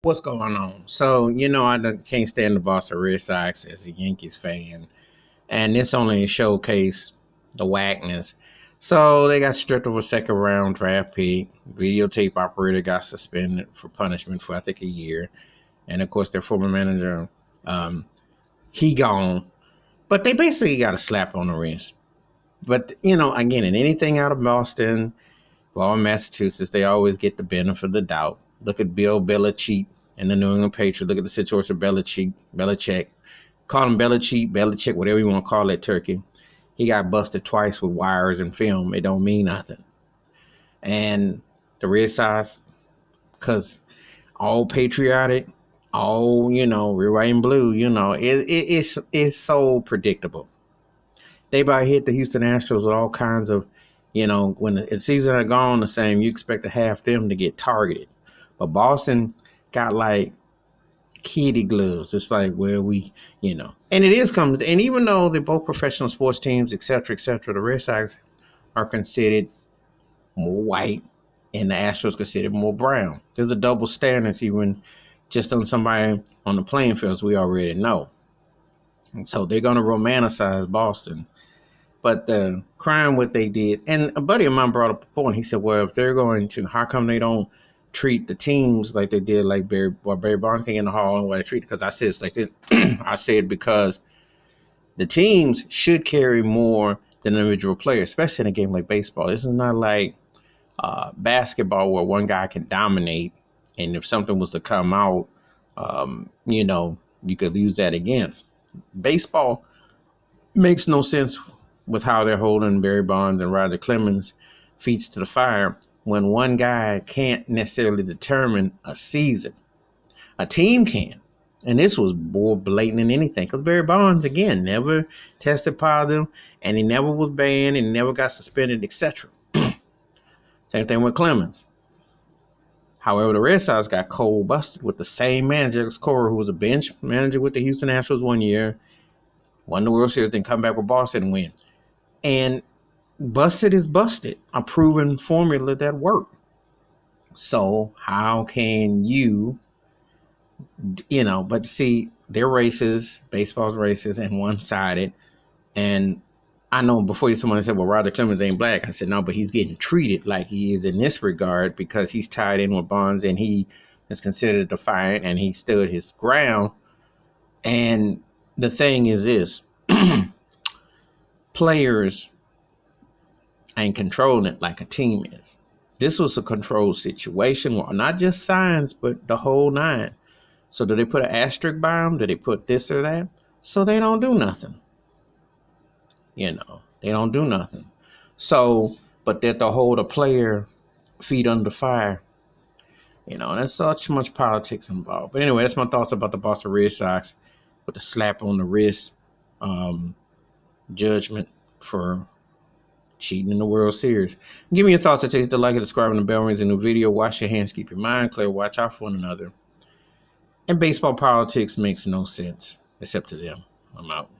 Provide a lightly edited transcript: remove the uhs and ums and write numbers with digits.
What's going on? So, can't stand the Boston Red Sox as a Yankees fan. And this only showcase the whackness. So they got stripped of a second round draft pick. Videotape operator got suspended for punishment for I think a year. And of course their former manager, um, he gone. But they basically got a slap on the wrist. But again, in anything out of Boston, well, in Massachusetts, they always get the benefit of the doubt. Look at Bill Belichick and the New England Patriots. Look at the situation of Belichick. Call him Belichick, whatever you want to call that turkey. He got busted twice with wires and film. It don't mean nothing. And the Red Sox, because all patriotic, all, red, white, and blue, it's so predictable. They about hit the Houston Astros with all kinds of, when the season are gone the same, you expect to have them to get targeted. But Boston got like kitty gloves. It's like where and it is coming. And even though they're both professional sports teams, et cetera, the Red Sox are considered more white and the Astros considered more brown. There's a double standards even just on somebody on the playing fields we already know. And so they're going to romanticize Boston. But the crime, what they did, and a buddy of mine brought up a point. He said, well, if they're going to, how come they don't treat the teams like they did, like Barry Bonds in the Hall and what they treat? Because I said it's like this. I said because the teams should carry more than individual players, especially in a game like baseball. This is not like basketball where one guy can dominate, and if something was to come out, you could use that against. Baseball makes no sense with how they're holding Barry Bonds and Roger Clemens' feet to the fire when one guy can't necessarily determine a season. A team can. And this was more blatant than anything because Barry Bonds, again, never tested positive and he never was banned and never got suspended, etc. Same thing with Clemens. However, the Red Sox got cold busted with the same manager, Cora, who was a bench manager with the Houston Astros one year, won the World Series, then come back with Boston and win. And busted is busted, a proven formula that worked. So how can but see, they're racist, baseball's racist and one-sided. And I know before someone said, well, Roger Clemens ain't black. I said, no, but he's getting treated like he is in this regard because he's tied in with Bonds and he is considered defiant and he stood his ground. And the thing is this, players ain't controlling it like a team is. This was a controlled situation, well, not just signs, but the whole nine. So do they put an asterisk by them? Do they put this or that? So they don't do nothing. They don't do nothing. So, but that to hold a player feet under fire, there's such much politics involved. But anyway, that's my thoughts about the Boston Red Sox with the slap on the wrist judgment for cheating in the World Series. Give me your thoughts. It takes the like and subscribe and the bell rings in the video. Wash your hands, keep your mind clear, watch out for one another. And baseball politics makes no sense except to them. I'm out.